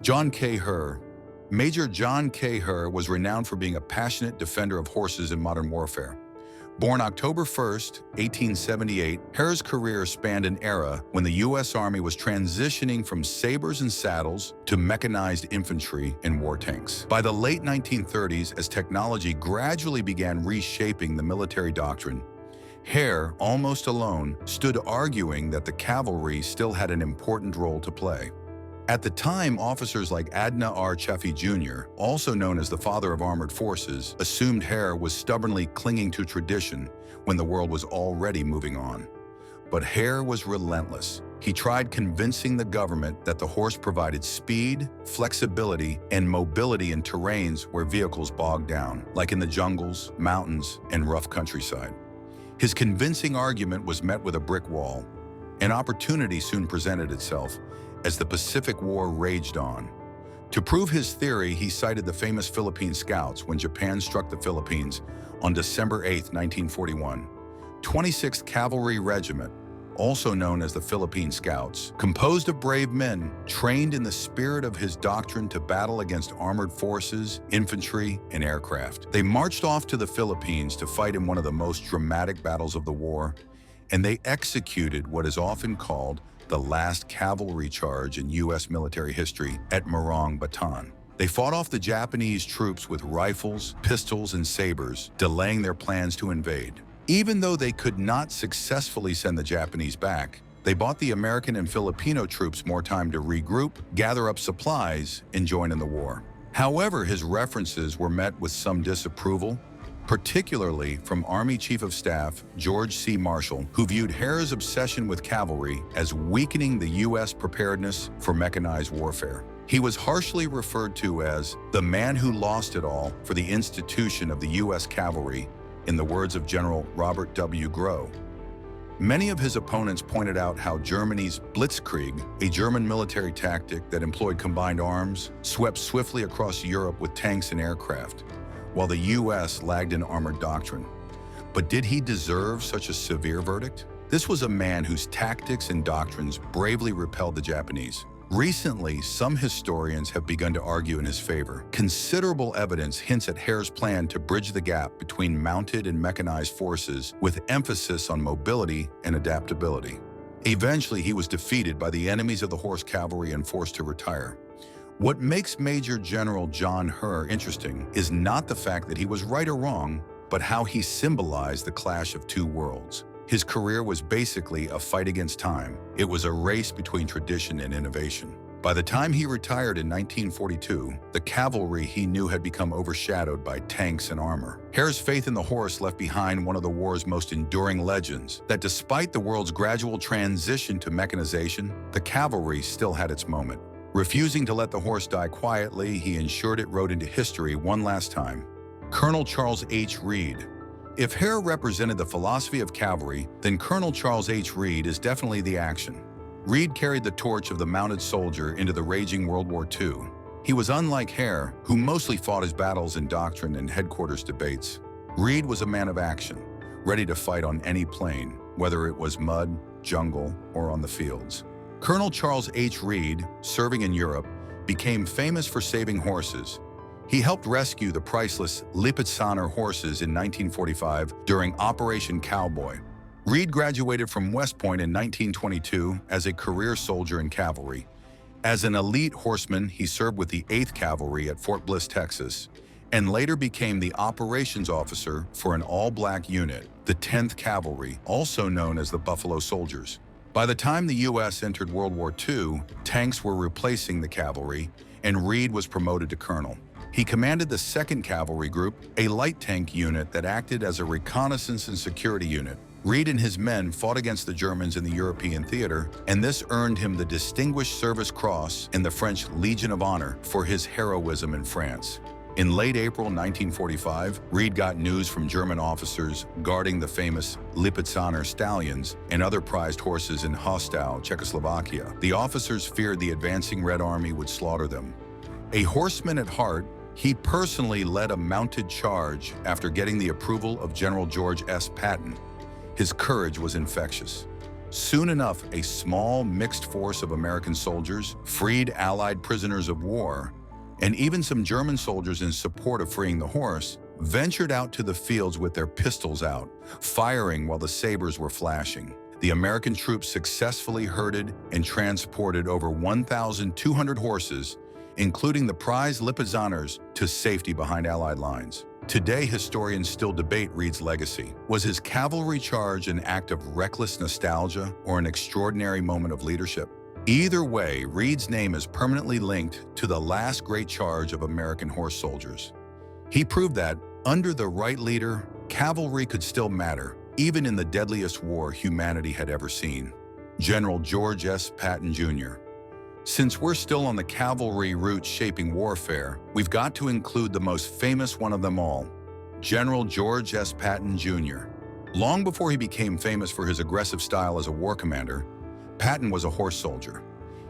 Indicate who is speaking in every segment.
Speaker 1: John K. Herr. Major John K. Herr was renowned for being a passionate defender of horses in modern warfare. Born October 1st, 1878, Herr's career spanned an era when the U.S. Army was transitioning from sabers and saddles to mechanized infantry and war tanks. By the late 1930s, as technology gradually began reshaping the military doctrine, Herr, almost alone, stood arguing that the cavalry still had an important role to play. At the time, officers like Adna R. Chaffee Jr., also known as the father of armored forces, assumed Herr was stubbornly clinging to tradition when the world was already moving on. But Herr was relentless. He tried convincing the government that the horse provided speed, flexibility, and mobility in terrains where vehicles bogged down, like in the jungles, mountains, and rough countryside. His convincing argument was met with a brick wall. An opportunity soon presented itself as the Pacific War raged on. To prove his theory, he cited the famous Philippine Scouts when Japan struck the Philippines on December 8, 1941. 26th Cavalry Regiment, also known as the Philippine Scouts, composed of brave men trained in the spirit of his doctrine to battle against armored forces, infantry, and aircraft. They marched off to the Philippines to fight in one of the most dramatic battles of the war, and they executed what is often called the last cavalry charge in U.S. military history at Morong, Bataan. They fought off the Japanese troops with rifles, pistols, and sabers, delaying their plans to invade. Even though they could not successfully send the Japanese back, they bought the American and Filipino troops more time to regroup, gather up supplies, and join in the war. However, his references were met with some disapproval, particularly from Army Chief of Staff George C. Marshall, who viewed Herr's obsession with cavalry as weakening the U.S. preparedness for mechanized warfare. He was harshly referred to as the man who lost it all for the institution of the U.S. cavalry, in the words of General Robert W. Grow. Many of his opponents pointed out how Germany's Blitzkrieg, a German military tactic that employed combined arms, swept swiftly across Europe with tanks and aircraft, while the U.S. lagged in armored doctrine. But did he deserve such a severe verdict? This was a man whose tactics and doctrines bravely repelled the Japanese. Recently, some historians have begun to argue in his favor. Considerable evidence hints at Herr's plan to bridge the gap between mounted and mechanized forces with emphasis on mobility and adaptability. Eventually, he was defeated by the enemies of the horse cavalry and forced to retire. What makes Major General John Herr interesting is not the fact that he was right or wrong, but how he symbolized the clash of two worlds. His career was basically a fight against time. It was a race between tradition and innovation. By the time he retired in 1942, the cavalry he knew had become overshadowed by tanks and armor. Herr's faith in the horse left behind one of the war's most enduring legends, that despite the world's gradual transition to mechanization, the cavalry still had its moment. Refusing to let the horse die quietly, he ensured it wrote into history one last time. Colonel Charles H. Reed. If Herr represented the philosophy of cavalry, then Colonel Charles H. Reed is definitely the action. Reed carried the torch of the mounted soldier into the raging World War II. He was unlike Herr, who mostly fought his battles in doctrine and headquarters debates. Reed was a man of action, ready to fight on any plain, whether it was mud, jungle, or on the fields. Colonel Charles H. Reed, serving in Europe, became famous for saving horses. He helped rescue the priceless Lipizzaner horses in 1945 during Operation Cowboy. Reed graduated from West Point in 1922 as a career soldier in cavalry. As an elite horseman, he served with the 8th Cavalry at Fort Bliss, Texas, and later became the operations officer for an all-black unit, the 10th Cavalry, also known as the Buffalo Soldiers. By the time the U.S. entered World War II, tanks were replacing the cavalry, and Reed was promoted to colonel. He commanded the 2nd Cavalry Group, a light tank unit that acted as a reconnaissance and security unit. Reed and his men fought against the Germans in the European theater, and this earned him the Distinguished Service Cross and the French Legion of Honor for his heroism in France. In late April 1945, Reed got news from German officers guarding the famous Lipizzaner stallions and other prized horses in hostile Czechoslovakia. The officers feared the advancing Red Army would slaughter them. A horseman at heart, he personally led a mounted charge after getting the approval of General George S. Patton. His courage was infectious. Soon enough, a small, mixed force of American soldiers, freed Allied prisoners of war, and even some German soldiers in support of freeing the horse, ventured out to the fields with their pistols out, firing while the sabers were flashing. The American troops successfully herded and transported over 1,200 horses, including the prize Lipizaners, to safety behind Allied lines. Today, historians still debate Reed's legacy. Was his cavalry charge an act of reckless nostalgia or an extraordinary moment of leadership? Either way, Reed's name is permanently linked to the last great charge of American horse soldiers. He proved that, under the right leader, cavalry could still matter, even in the deadliest war humanity had ever seen. General George S. Patton, Jr. Since we're still on the cavalry route shaping warfare, we've got to include the most famous one of them all, General George S. Patton, Jr. Long before he became famous for his aggressive style as a war commander, Patton was a horse soldier.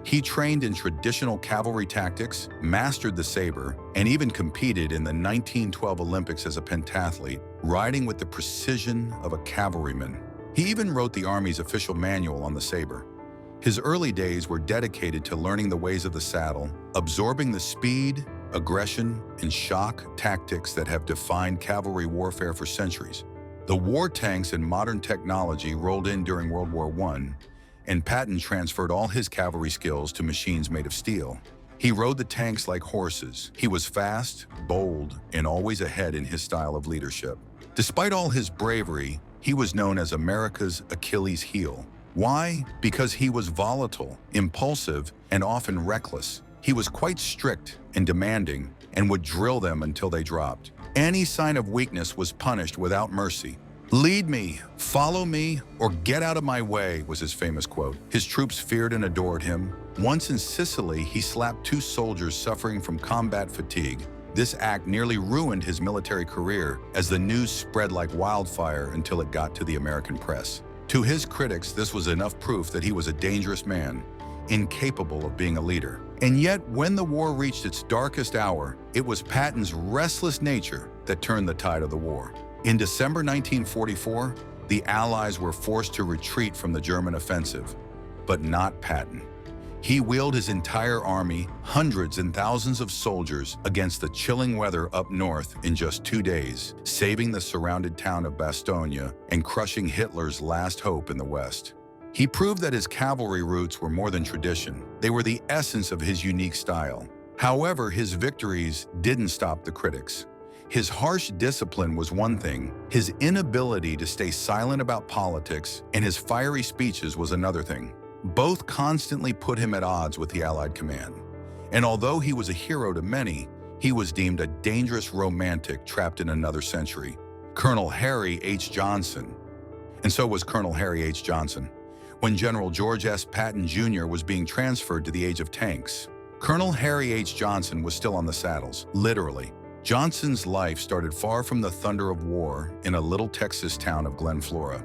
Speaker 1: He trained in traditional cavalry tactics, mastered the saber, and even competed in the 1912 Olympics as a pentathlete, riding with the precision of a cavalryman. He even wrote the Army's official manual on the saber. His early days were dedicated to learning the ways of the saddle, absorbing the speed, aggression, and shock tactics that have defined cavalry warfare for centuries. The war tanks and modern technology rolled in during World War I, and Patton transferred all his cavalry skills to machines made of steel. He rode the tanks like horses. He was fast, bold, and always ahead in his style of leadership. Despite all his bravery, he was known as America's Achilles heel. Why? Because he was volatile, impulsive, and often reckless. He was quite strict and demanding and would drill them until they dropped. Any sign of weakness was punished without mercy. "Lead me, follow me, or get out of my way," was his famous quote. His troops feared and adored him. Once in Sicily, he slapped 2 soldiers suffering from combat fatigue. This act nearly ruined his military career as the news spread like wildfire until it got to the American press. To his critics, this was enough proof that he was a dangerous man, incapable of being a leader. And yet, when the war reached its darkest hour, it was Patton's restless nature that turned the tide of the war. In December 1944, the Allies were forced to retreat from the German offensive, but not Patton. He wheeled his entire army, hundreds and thousands of soldiers, against the chilling weather up north in just 2 days, saving the surrounded town of Bastogne and crushing Hitler's last hope in the West. He proved that his cavalry roots were more than tradition. They were the essence of his unique style. However, his victories didn't stop the critics. His harsh discipline was one thing, his inability to stay silent about politics and his fiery speeches was another thing. Both constantly put him at odds with the Allied command. And although he was a hero to many, he was deemed a dangerous romantic trapped in another century. Colonel Harry H. Johnson. And so was Colonel Harry H. Johnson. When General George S. Patton, Jr. was being transferred to the age of tanks, Colonel Harry H. Johnson was still on the saddles, literally. Johnson's life started far from the thunder of war in a little Texas town of Glen Flora.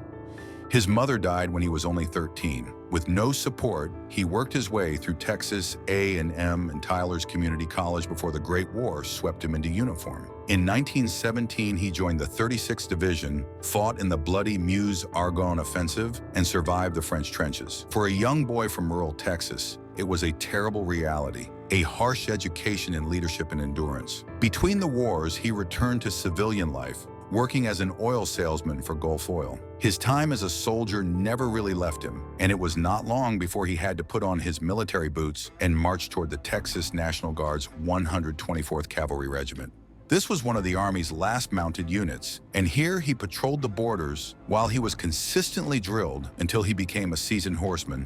Speaker 1: His mother died when he was only 13. With no support, he worked his way through Texas A&M and Tyler's Community College before the Great War swept him into uniform. In 1917, he joined the 36th Division, fought in the bloody Meuse-Argonne offensive, and survived the French trenches. For a young boy from rural Texas, it was a terrible reality, a harsh education in leadership and endurance. Between the wars, he returned to civilian life, working as an oil salesman for Gulf Oil. His time as a soldier never really left him, and it was not long before he had to put on his military boots and march toward the Texas National Guard's 124th Cavalry Regiment. This was one of the Army's last mounted units, and here he patrolled the borders while he was consistently drilled until he became a seasoned horseman.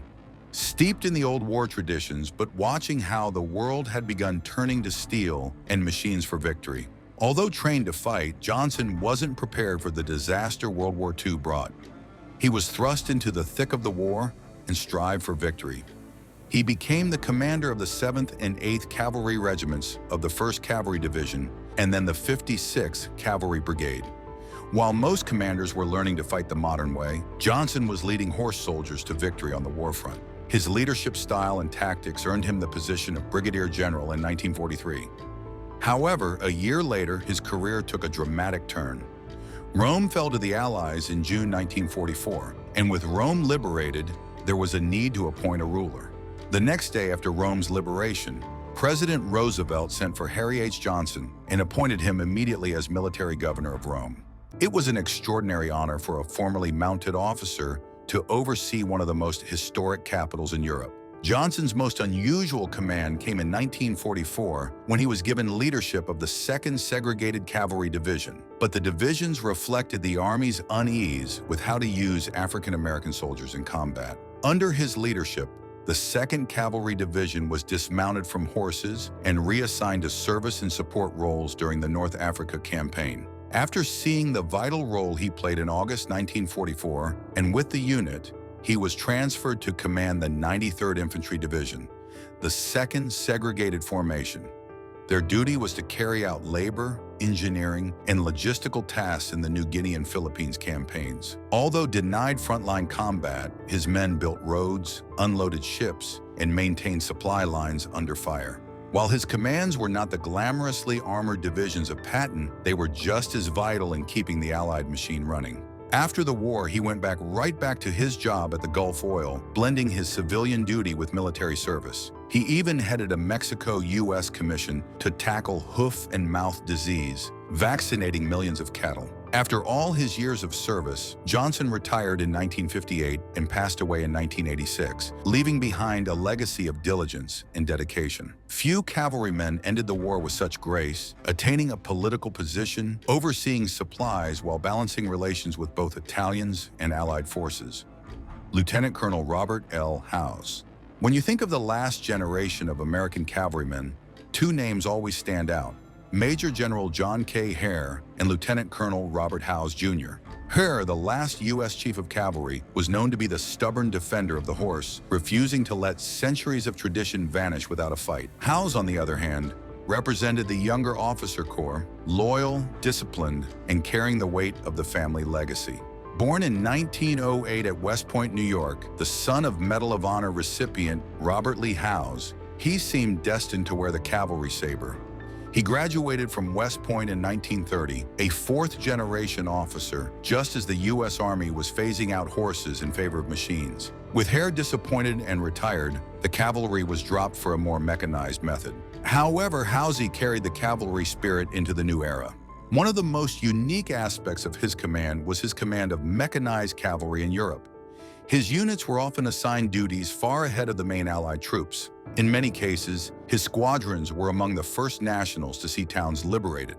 Speaker 1: Steeped in the old war traditions, but watching how the world had begun turning to steel and machines for victory. Although trained to fight, Johnson wasn't prepared for the disaster World War II brought. He was thrust into the thick of the war and strived for victory. He became the commander of the 7th and 8th Cavalry Regiments of the 1st Cavalry Division and then the 56th Cavalry Brigade. While most commanders were learning to fight the modern way, Johnson was leading horse soldiers to victory on the war front. His leadership style and tactics earned him the position of Brigadier General in 1943. However, a year later, his career took a dramatic turn. Rome fell to the Allies in June 1944, And with Rome liberated, there was a need to appoint a ruler. The next day after Rome's liberation, President Roosevelt sent for Harry H. Johnson and appointed him immediately as military governor of Rome. It was an extraordinary honor for a formerly mounted officer to oversee one of the most historic capitals in Europe. Johnson's most unusual command came in 1944 when he was given leadership of the 2nd Segregated Cavalry Division. But the divisions reflected the Army's unease with how to use African American soldiers in combat. Under his leadership, the 2nd Cavalry Division was dismounted from horses and reassigned to service and support roles during the North Africa campaign. After seeing the vital role he played in August 1944, and with the unit, he was transferred to command the 93rd Infantry Division, the 2nd Segregated Formation. Their duty was to carry out labor, engineering, and logistical tasks in the New Guinea and Philippines campaigns. Although denied frontline combat, his men built roads, unloaded ships, and maintained supply lines under fire. While his commands were not the glamorously armored divisions of Patton, they were just as vital in keeping the Allied machine running. After the war, he went right back to his job at the Gulf Oil, blending his civilian duty with military service. He even headed a Mexico-U.S. commission to tackle hoof and mouth disease, vaccinating millions of cattle. After all his years of service, Johnson retired in 1958 and passed away in 1986, leaving behind a legacy of diligence and dedication. Few cavalrymen ended the war with such grace, attaining a political position, overseeing supplies while balancing relations with both Italians and Allied forces. Lieutenant Colonel Robert L. Howze. When you think of the last generation of American cavalrymen, two names always stand out: Major General John K. Herr and Lieutenant Colonel Robert Howze, Jr. Herr, the last U.S. Chief of Cavalry, was known to be the stubborn defender of the horse, refusing to let centuries of tradition vanish without a fight. Howze, on the other hand, represented the younger officer corps, loyal, disciplined, and carrying the weight of the family legacy. Born in 1908 at West Point, New York, the son of Medal of Honor recipient Robert Lee Howze, he seemed destined to wear the cavalry saber. He graduated from West Point in 1930, a fourth-generation officer, just as the U.S. Army was phasing out horses in favor of machines. With Herr disappointed and retired, the cavalry was dropped for a more mechanized method. However, Howze carried the cavalry spirit into the new era. One of the most unique aspects of his command was his command of mechanized cavalry in Europe. His units were often assigned duties far ahead of the main Allied troops. In many cases, his squadrons were among the first nationals to see towns liberated.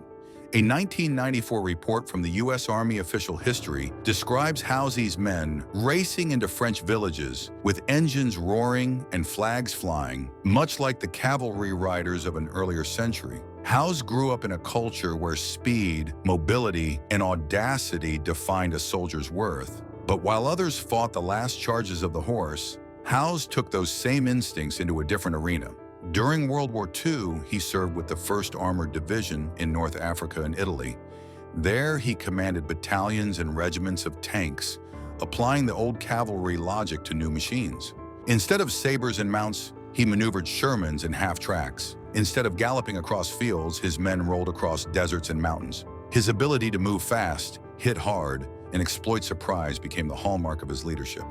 Speaker 1: A 1994 report from the U.S. Army Official History describes Howze's men racing into French villages with engines roaring and flags flying, much like the cavalry riders of an earlier century. Howze grew up in a culture where speed, mobility, and audacity defined a soldier's worth. But while others fought the last charges of the horse, Howze took those same instincts into a different arena. During World War II, he served with the 1st Armored Division in North Africa and Italy. There, he commanded battalions and regiments of tanks, applying the old cavalry logic to new machines. Instead of sabers and mounts, he maneuvered Shermans and half-tracks. Instead of galloping across fields, his men rolled across deserts and mountains. His ability to move fast, hit hard, and exploit surprise became the hallmark of his leadership.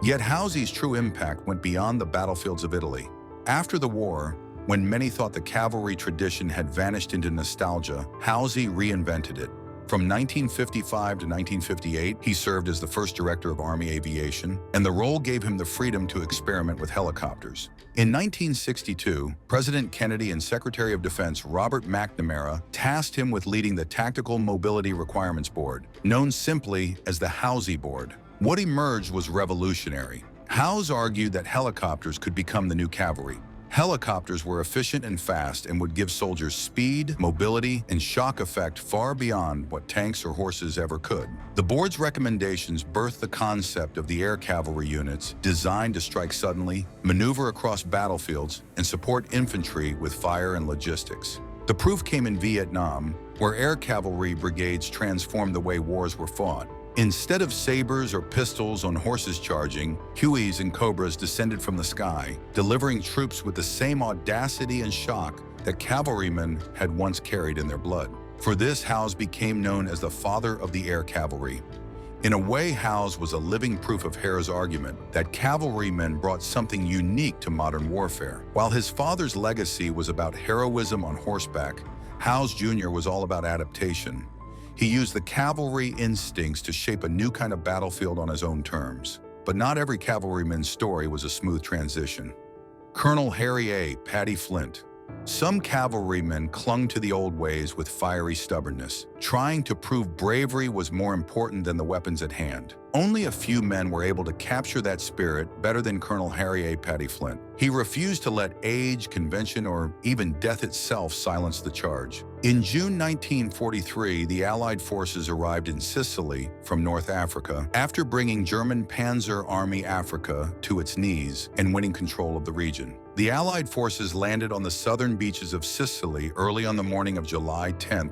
Speaker 1: Yet Howze's true impact went beyond the battlefields of Italy. After the war, when many thought the cavalry tradition had vanished into nostalgia, Howze reinvented it. From 1955 to 1958, he served as the first director of Army Aviation, and the role gave him the freedom to experiment with helicopters. In 1962, President Kennedy and Secretary of Defense Robert McNamara tasked him with leading the Tactical Mobility Requirements Board, known simply as the Howze Board. What emerged was revolutionary. Howze argued that helicopters could become the new cavalry. Helicopters were efficient and fast and would give soldiers speed, mobility, and shock effect far beyond what tanks or horses ever could. The board's recommendations birthed the concept of the air cavalry units designed to strike suddenly, maneuver across battlefields, and support infantry with fire and logistics. The proof came in Vietnam, where air cavalry brigades transformed the way wars were fought. Instead of sabers or pistols on horses charging, Hueys and Cobras descended from the sky, delivering troops with the same audacity and shock that cavalrymen had once carried in their blood. For this, Howze became known as the father of the air cavalry. In a way, Howe's was a living proof of Herr's argument that cavalrymen brought something unique to modern warfare. While his father's legacy was about heroism on horseback, Howe's Jr. was all about adaptation. He used the cavalry instincts to shape a new kind of battlefield on his own terms. But not every cavalryman's story was a smooth transition. Colonel Harry A. Paddy Flint. Some cavalrymen clung to the old ways with fiery stubbornness, trying to prove bravery was more important than the weapons at hand. Only a few men were able to capture that spirit better than Colonel Harry A. Paddy Flint. He refused to let age, convention, or even death itself silence the charge. In June 1943, the Allied forces arrived in Sicily from North Africa after bringing German Panzer Army Africa to its knees and winning control of the region. The Allied forces landed on the southern beaches of Sicily early on the morning of July 10,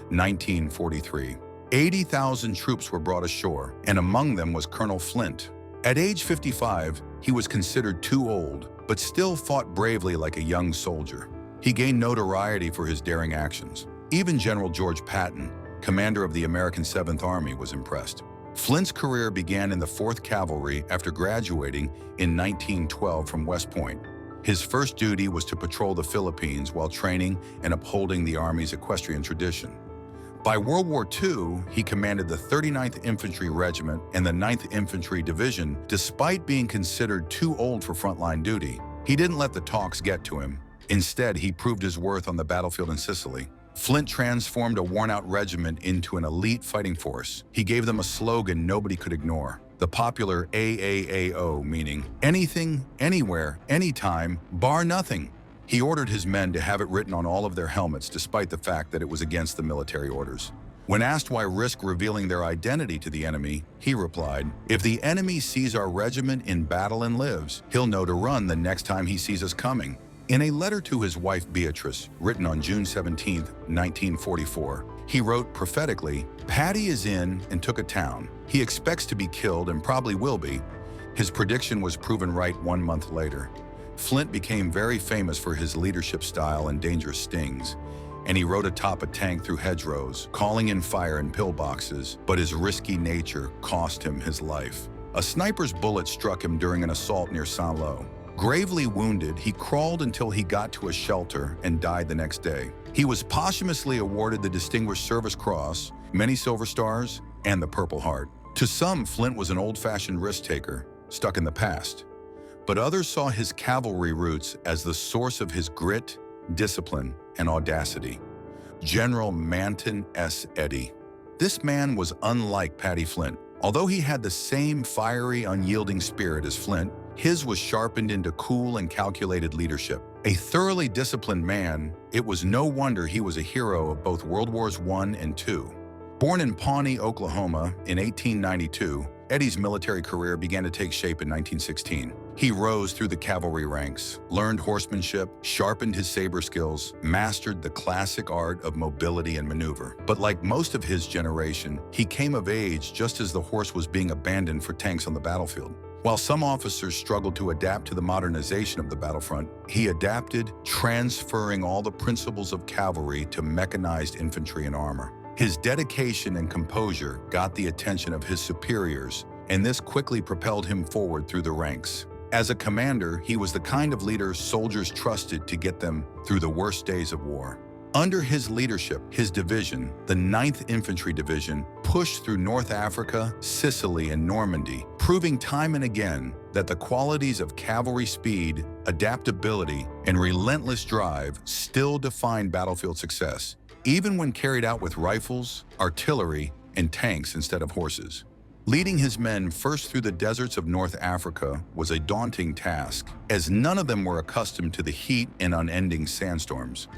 Speaker 1: 1943. 80,000 troops were brought ashore, and among them was Colonel Flint. At age 55, he was considered too old, but still fought bravely like a young soldier. He gained notoriety for his daring actions. Even General George Patton, commander of the American 7th Army, was impressed. Flint's career began in the 4th Cavalry after graduating in 1912 from West Point. His first duty was to patrol the Philippines while training and upholding the Army's equestrian tradition. By World War II, he commanded the 39th Infantry Regiment and the 9th Infantry Division, despite being considered too old for frontline duty. He didn't let the talks get to him. Instead, he proved his worth on the battlefield in Sicily. Flint transformed a worn-out regiment into an elite fighting force. He gave them a slogan nobody could ignore, the popular AAAO, meaning anything, anywhere, anytime, bar nothing. He ordered his men to have it written on all of their helmets, despite the fact that it was against the military orders. When asked why risk revealing their identity to the enemy, he replied, "If the enemy sees our regiment in battle and lives, he'll know to run the next time he sees us coming." In a letter to his wife Beatrice, written on June 17, 1944, he wrote prophetically, "Paddy is in and took a town. He expects to be killed and probably will be." His prediction was proven right 1 month later. Flint became very famous for his leadership style and dangerous stings, and he rode atop a tank through hedgerows, calling in fire in pillboxes, but his risky nature cost him his life. A sniper's bullet struck him during an assault near Saint-Lô. Gravely wounded, he crawled until he got to a shelter and died the next day. He was posthumously awarded the Distinguished Service Cross, many Silver Stars, and the Purple Heart. To some, Flint was an old-fashioned risk-taker, stuck in the past. But others saw his cavalry roots as the source of his grit, discipline, and audacity. General Manton S. Eddy. This man was unlike Paddy Flint. Although he had the same fiery, unyielding spirit as Flint, his was sharpened into cool and calculated leadership. A thoroughly disciplined man, it was no wonder he was a hero of both World Wars I and II. Born in Pawnee, Oklahoma in 1892, Eddy's military career began to take shape in 1916. He rose through the cavalry ranks, learned horsemanship, sharpened his saber skills, mastered the classic art of mobility and maneuver. But like most of his generation, he came of age just as the horse was being abandoned for tanks on the battlefield. While some officers struggled to adapt to the modernization of the battlefront, he adapted, transferring all the principles of cavalry to mechanized infantry and armor. His dedication and composure got the attention of his superiors, and this quickly propelled him forward through the ranks. As a commander, he was the kind of leader soldiers trusted to get them through the worst days of war. Under his leadership, his division, the 9th Infantry Division, pushed through North Africa, Sicily, and Normandy, proving time and again that the qualities of cavalry speed, adaptability, and relentless drive still define battlefield success, even when carried out with rifles, artillery, and tanks instead of horses. Leading his men first through the deserts of North Africa was a daunting task, as none of them were accustomed to the heat and unending sandstorms.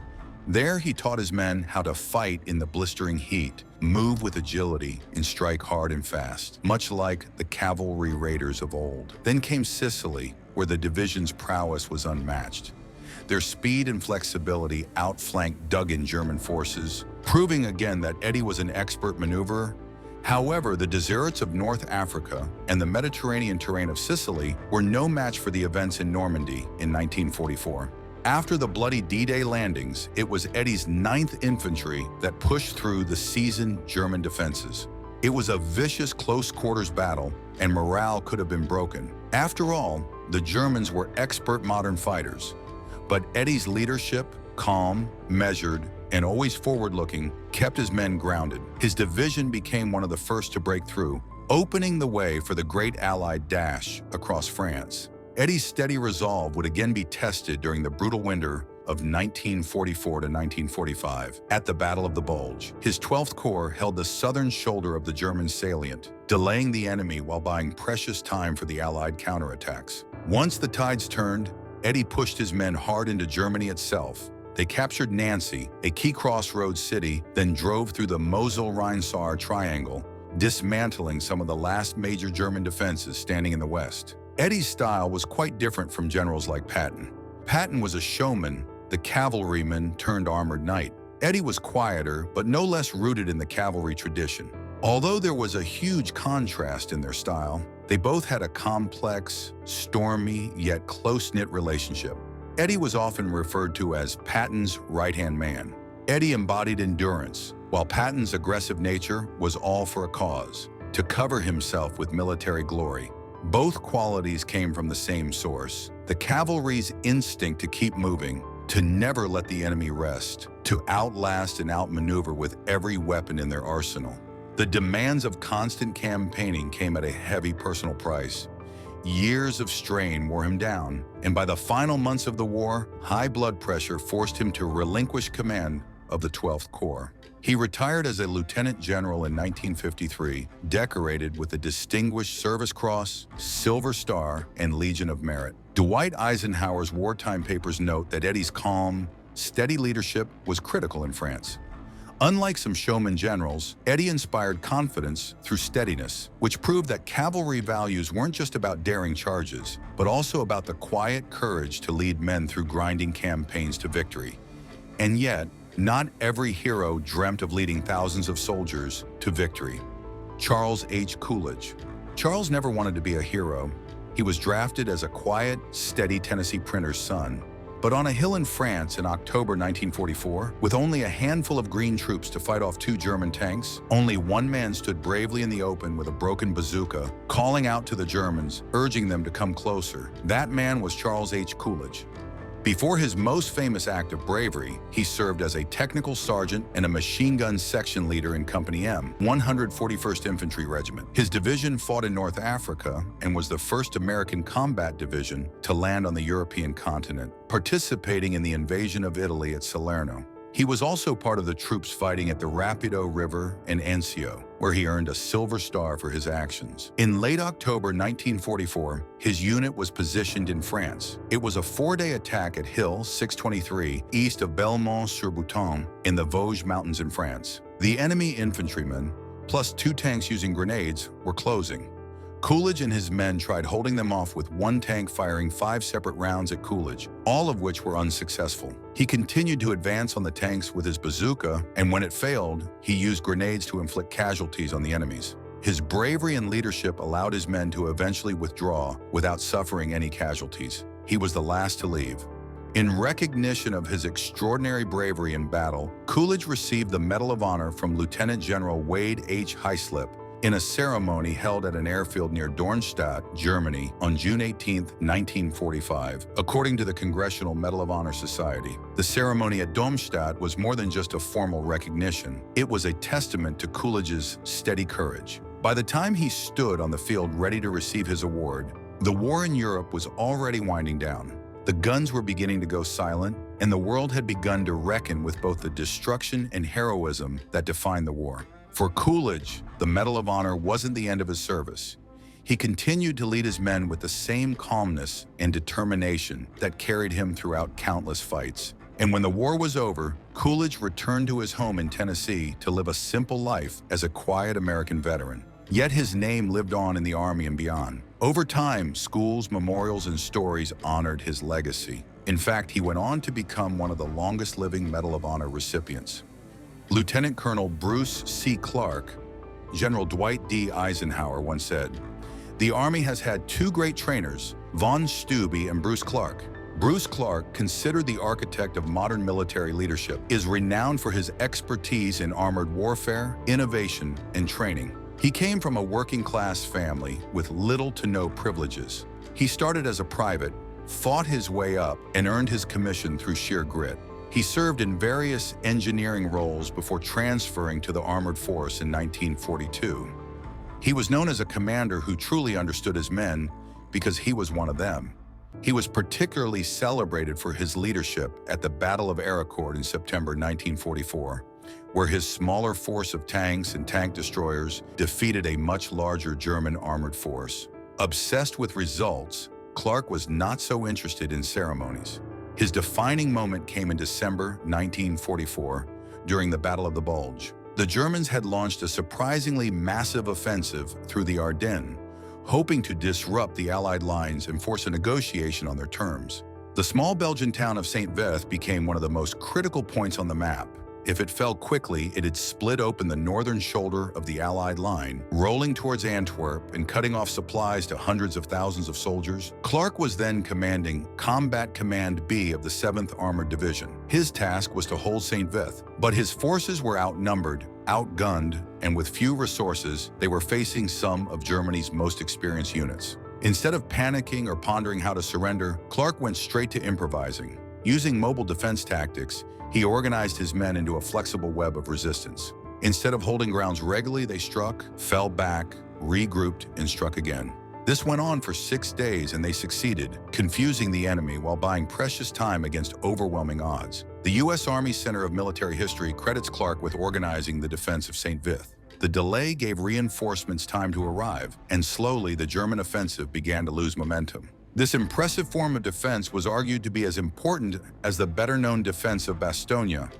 Speaker 1: There, he taught his men how to fight in the blistering heat, move with agility, and strike hard and fast, much like the cavalry raiders of old. Then came Sicily, where the division's prowess was unmatched. Their speed and flexibility outflanked dug-in German forces, proving again that Eddy was an expert maneuverer. However, the deserts of North Africa and the Mediterranean terrain of Sicily were no match for the events in Normandy in 1944. After the bloody D-Day landings, it was Eddy's 9th Infantry that pushed through the seasoned German defenses. It was a vicious close-quarters battle, and morale could have been broken. After all, the Germans were expert modern fighters. But Eddie's leadership, calm, measured, and always forward-looking, kept his men grounded. His division became one of the first to break through, opening the way for the great Allied dash across France. Eddie's steady resolve would again be tested during the brutal winter of 1944 to 1945 at the Battle of the Bulge. His 12th Corps held the southern shoulder of the German salient, delaying the enemy while buying precious time for the Allied counterattacks. Once the tides turned, Eddie pushed his men hard into Germany itself. They captured Nancy, a key crossroads city, then drove through the Mosel-Rhine-Saar triangle, dismantling some of the last major German defenses standing in the west. Eddie's style was quite different from generals like Patton. Patton was a showman, the cavalryman turned armored knight. Eddie was quieter, but no less rooted in the cavalry tradition. Although there was a huge contrast in their style, they both had a complex, stormy, yet close-knit relationship. Eddie was often referred to as Patton's right-hand man. Eddie embodied endurance, while Patton's aggressive nature was all for a cause, to cover himself with military glory. Both qualities came from the same source: the cavalry's instinct to keep moving, to never let the enemy rest, to outlast and outmaneuver with every weapon in their arsenal. The demands of constant campaigning came at a heavy personal price. Years of strain wore him down, and by the final months of the war, high blood pressure forced him to relinquish command of the 12th Corps. He retired as a lieutenant general in 1953, decorated with the Distinguished Service Cross, Silver Star, and Legion of Merit. Dwight Eisenhower's wartime papers note that Eddie's calm, steady leadership was critical in France. Unlike some showman generals, Eddie inspired confidence through steadiness, which proved that cavalry values weren't just about daring charges, but also about the quiet courage to lead men through grinding campaigns to victory. And yet, not every hero dreamt of leading thousands of soldiers to victory. Charles H. Coolidge. Charles never wanted to be a hero. He was drafted as a quiet, steady Tennessee printer's son. But on a hill in France in October 1944, with only a handful of green troops to fight off 2 German tanks, only one man stood bravely in the open with a broken bazooka, calling out to the Germans, urging them to come closer. That man was Charles H. Coolidge. Before his most famous act of bravery, he served as a technical sergeant and a machine gun section leader in Company M, 141st Infantry Regiment. His division fought in North Africa and was the first American combat division to land on the European continent, participating in the invasion of Italy at Salerno. He was also part of the troops fighting at the Rapido River and Anzio, where he earned a Silver Star for his actions. In late October 1944, his unit was positioned in France. It was a 4-day attack at Hill 623, east of Belmont-sur-Bouton, in the Vosges Mountains in France. The enemy infantrymen, plus 2 tanks using grenades, were closing. Coolidge and his men tried holding them off with 1 tank firing 5 separate rounds at Coolidge, all of which were unsuccessful. He continued to advance on the tanks with his bazooka, and when it failed, he used grenades to inflict casualties on the enemies. His bravery and leadership allowed his men to eventually withdraw without suffering any casualties. He was the last to leave. In recognition of his extraordinary bravery in battle, Coolidge received the Medal of Honor from Lieutenant General Wade H. Heislip in a ceremony held at an airfield near Dornstadt, Germany, on June 18, 1945, according to the Congressional Medal of Honor Society. The ceremony at Dornstadt was more than just a formal recognition. It was a testament to Coolidge's steady courage. By the time he stood on the field ready to receive his award, the war in Europe was already winding down. The guns were beginning to go silent, and the world had begun to reckon with both the destruction and heroism that defined the war. For Coolidge, the Medal of Honor wasn't the end of his service. He continued to lead his men with the same calmness and determination that carried him throughout countless fights. And when the war was over, Coolidge returned to his home in Tennessee to live a simple life as a quiet American veteran. Yet his name lived on in the Army and beyond. Over time, schools, memorials, and stories honored his legacy. In fact, he went on to become one of the longest-living Medal of Honor recipients. Lieutenant Colonel Bruce C. Clark, General Dwight D. Eisenhower once said, "The Army has had 2 great trainers, von Steube and Bruce Clark. Bruce Clark, considered the architect of modern military leadership, is renowned for his expertise in armored warfare, innovation, and training. He came from a working-class family with little to no privileges. He started as a private, fought his way up, and earned his commission through sheer grit. He served in various engineering roles before transferring to the armored force in 1942. He was known as a commander who truly understood his men because he was one of them. He was particularly celebrated for his leadership at the Battle of Aricourt in September 1944, where his smaller force of tanks and tank destroyers defeated a much larger German armored force. Obsessed with results, Clark was not so interested in ceremonies. His defining moment came in December 1944 during the Battle of the Bulge. The Germans had launched a surprisingly massive offensive through the Ardennes, hoping to disrupt the Allied lines and force a negotiation on their terms. The small Belgian town of Saint-Vith became one of the most critical points on the map. If it fell quickly, it'd split open the northern shoulder of the Allied line, rolling towards Antwerp and cutting off supplies to hundreds of thousands of soldiers. Clark was then commanding Combat Command B of the 7th Armored Division. His task was to hold Saint-Vith, but his forces were outnumbered, outgunned, and with few resources, they were facing some of Germany's most experienced units. Instead of panicking or pondering how to surrender, Clark went straight to improvising. Using mobile defense tactics, he organized his men into a flexible web of resistance. Instead of holding grounds regularly, they struck, fell back, regrouped, and struck again. This went on for 6 days, and they succeeded, confusing the enemy while buying precious time against overwhelming odds. The U.S. Army Center of Military History credits Clark with organizing the defense of Saint-Vith. The delay gave reinforcements time to arrive, and slowly the German offensive began to lose momentum. This impressive form of defense was argued to be as important as the better-known defense of Bastogne.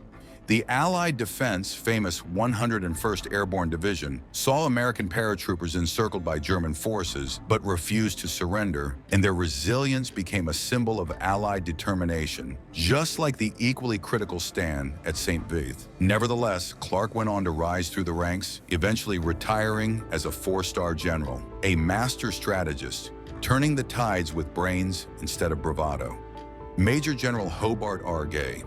Speaker 1: The Allied defense, famous 101st Airborne Division, saw American paratroopers encircled by German forces, but refused to surrender, and their resilience became a symbol of Allied determination, just like the equally critical stand at Saint-Vith. Nevertheless, Clark went on to rise through the ranks, eventually retiring as a 4-star general, a master strategist, turning the tides with brains instead of bravado. Major General Hobart R. Gay.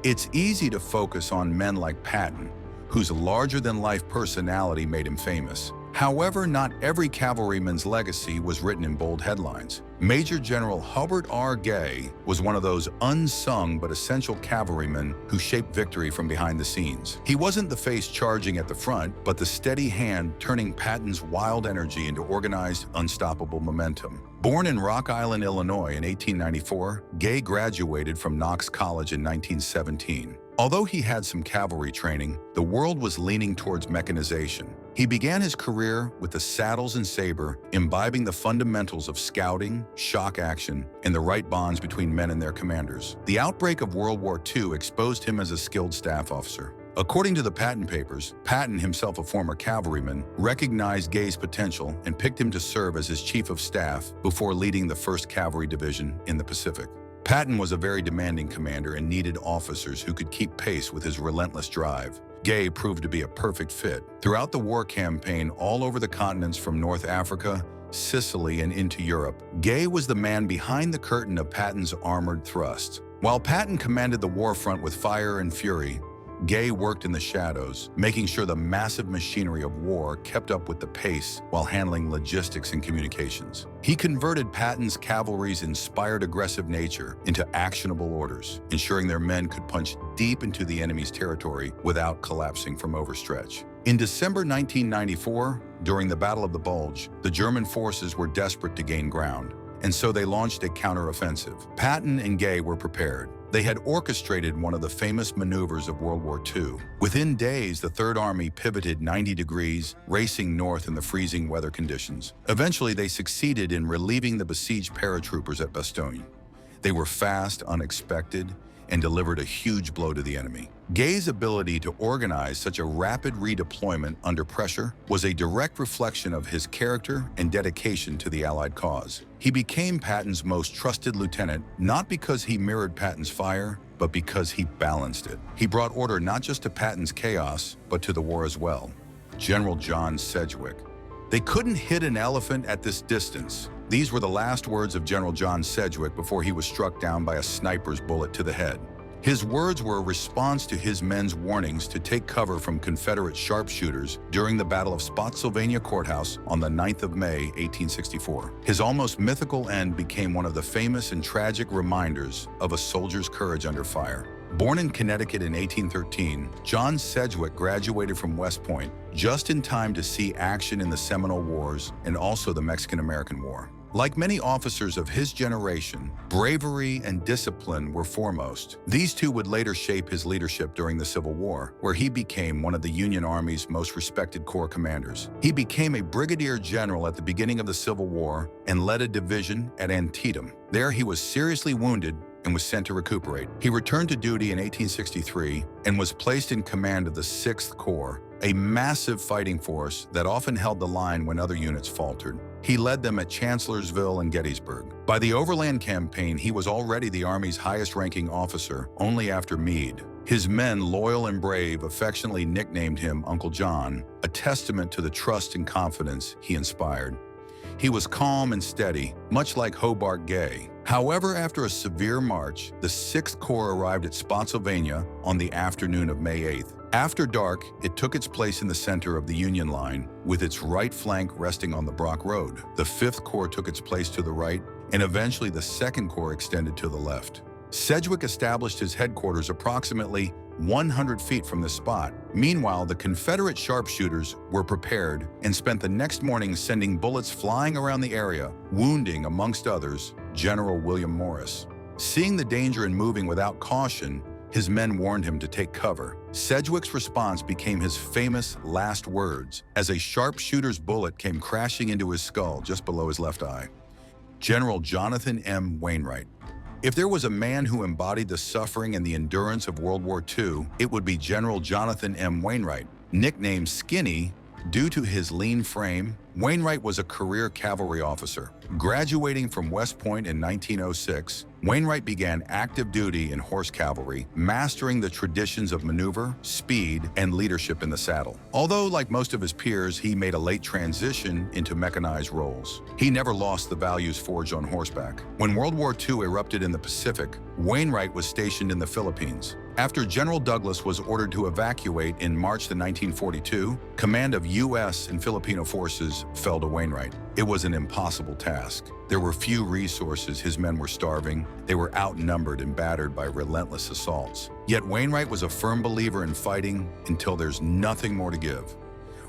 Speaker 1: It's easy to focus on men like Patton, whose larger-than-life personality made him famous. However, not every cavalryman's legacy was written in bold headlines. Major General Hobart R. Gay was one of those unsung but essential cavalrymen who shaped victory from behind the scenes. He wasn't the face charging at the front, but the steady hand turning Patton's wild energy into organized, unstoppable momentum. Born in Rock Island, Illinois in 1894, Gay graduated from Knox College in 1917. Although he had some cavalry training, the world was leaning towards mechanization. He began his career with the saddles and saber, imbibing the fundamentals of scouting, shock action, and the right bonds between men and their commanders. The outbreak of World War II exposed him as a skilled staff officer. According to the Patton Papers, Patton, himself a former cavalryman, recognized Gay's potential and picked him to serve as his chief of staff before leading the 1st Cavalry Division in the Pacific. Patton was a very demanding commander and needed officers who could keep pace with his relentless drive. Gay proved to be a perfect fit. Throughout the war campaign all over the continents from North Africa, Sicily, and into Europe, Gay was the man behind the curtain of Patton's armored thrusts. While Patton commanded the war front with fire and fury, Gay worked in the shadows, making sure the massive machinery of war kept up with the pace while handling logistics and communications. He converted Patton's cavalry's inspired aggressive nature into actionable orders, ensuring their men could punch deep into the enemy's territory without collapsing from overstretch. In December 1994, during the Battle of the Bulge, the German forces were desperate to gain ground, and so they launched a counteroffensive. Patton and Gay were prepared. They had orchestrated one of the famous maneuvers of World War II. Within days, the Third Army pivoted 90 degrees, racing north in the freezing weather conditions. Eventually, they succeeded in relieving the besieged paratroopers at Bastogne. They were fast, unexpected, and delivered a huge blow to the enemy. Gay's ability to organize such a rapid redeployment under pressure was a direct reflection of his character and dedication to the Allied cause. He became Patton's most trusted lieutenant, not because he mirrored Patton's fire, but because he balanced it. He brought order not just to Patton's chaos, but to the war as well. General John Sedgwick. They couldn't hit an elephant at this distance. These were the last words of General John Sedgwick before he was struck down by a sniper's bullet to the head. His words were a response to his men's warnings to take cover from Confederate sharpshooters during the Battle of Spotsylvania Courthouse on the 9th of May, 1864. His almost mythical end became one of the famous and tragic reminders of a soldier's courage under fire. Born in Connecticut in 1813, John Sedgwick graduated from West Point just in time to see action in the Seminole Wars and also the Mexican-American War. Like many officers of his generation, bravery and discipline were foremost. These two would later shape his leadership during the Civil War, where he became one of the Union Army's most respected corps commanders. He became a brigadier general at the beginning of the Civil War and led a division at Antietam. There he was seriously wounded and was sent to recuperate. He returned to duty in 1863 and was placed in command of the 6th Corps, a massive fighting force that often held the line when other units faltered. He led them at Chancellorsville and Gettysburg. By the Overland Campaign, he was already the Army's highest-ranking officer, only after Meade. His men, loyal and brave, affectionately nicknamed him Uncle John, a testament to the trust and confidence he inspired. He was calm and steady, much like Hobart Gay. However, after a severe march, the 6th Corps arrived at Spotsylvania on the afternoon of May 8th. After dark, it took its place in the center of the Union line, with its right flank resting on the Brock Road. The 5th Corps took its place to the right, and eventually the 2nd Corps extended to the left. Sedgwick established his headquarters approximately 100 feet from this spot. Meanwhile, the Confederate sharpshooters were prepared and spent the next morning sending bullets flying around the area, wounding, amongst others, General William Morris. Seeing the danger and moving without caution, his men warned him to take cover. Sedgwick's response became his famous last words as a sharpshooter's bullet came crashing into his skull just below his left eye. General Jonathan M. Wainwright. If there was a man who embodied the suffering and the endurance of World War II, it would be General Jonathan M. Wainwright. Nicknamed Skinny due to his lean frame, Wainwright was a career cavalry officer. Graduating from West Point in 1906, Wainwright began active duty in horse cavalry, mastering the traditions of maneuver, speed, and leadership in the saddle. Although, like most of his peers, he made a late transition into mechanized roles, he never lost the values forged on horseback. When World War II erupted in the Pacific, Wainwright was stationed in the Philippines. After General Douglas was ordered to evacuate in March 1942, command of U.S. and Filipino forces fell to Wainwright. It was an impossible task. There were few resources, his men were starving, they were outnumbered and battered by relentless assaults. Yet Wainwright was a firm believer in fighting until there's nothing more to give.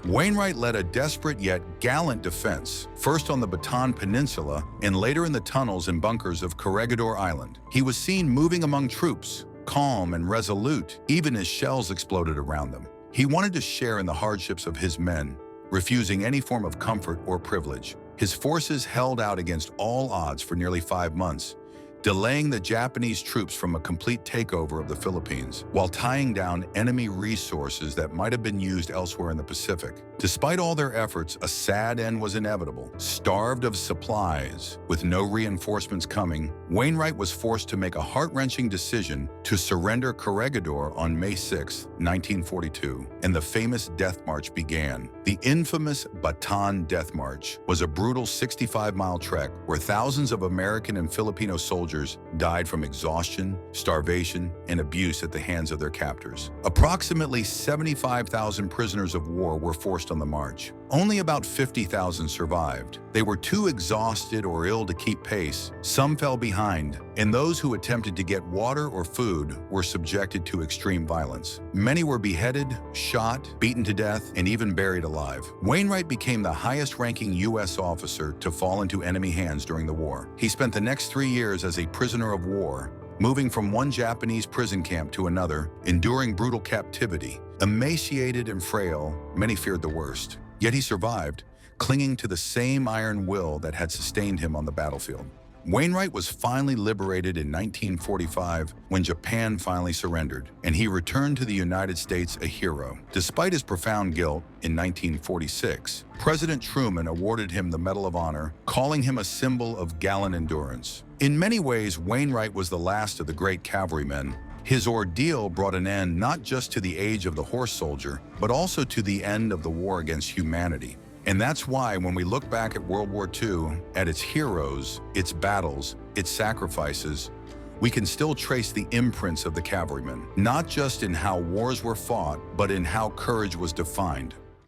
Speaker 1: Wainwright led a desperate yet gallant defense, first on the Bataan Peninsula and later in the tunnels and bunkers of Corregidor Island. He was seen moving among troops, calm and resolute, even as shells exploded around them. He wanted to share in the hardships of his men, refusing any form of comfort or privilege. His forces held out against all odds for nearly 5 months, delaying the Japanese troops from a complete takeover of the Philippines, while tying down enemy resources that might have been used elsewhere in the Pacific. Despite all their efforts, a sad end was inevitable. Starved of supplies, with no reinforcements coming, Wainwright was forced to make a heart-wrenching decision to surrender Corregidor on May 6, 1942, and the famous Death March began. The infamous Bataan Death March was a brutal 65-mile trek where thousands of American and Filipino soldiers died from exhaustion, starvation, and abuse at the hands of their captors. Approximately 75,000 prisoners of war were forced on the march. Only about 50,000 survived. They were too exhausted or ill to keep pace. Some fell behind, and those who attempted to get water or food were subjected to extreme violence. Many were beheaded, shot, beaten to death, and even buried alive. Wainwright became the highest-ranking U.S. officer to fall into enemy hands during the war. He spent the next 3 years as a prisoner of war, moving from one Japanese prison camp to another, enduring brutal captivity. Emaciated and frail, many feared the worst. Yet he survived, clinging to the same iron will that had sustained him on the battlefield. Wainwright was finally liberated in 1945 when Japan finally surrendered, and he returned to the United States a hero. Despite his profound guilt, in 1946, President Truman awarded him the Medal of Honor, calling him a symbol of gallant endurance. In many ways, Wainwright was the last of the great cavalrymen. His ordeal brought an end not just to the age of the horse soldier, but also to the end of the war against humanity. And that's why when we look back at World War II, at its heroes, its battles, its sacrifices, we can still trace the imprints of the cavalrymen, not just in how wars were fought, but in how courage was defined.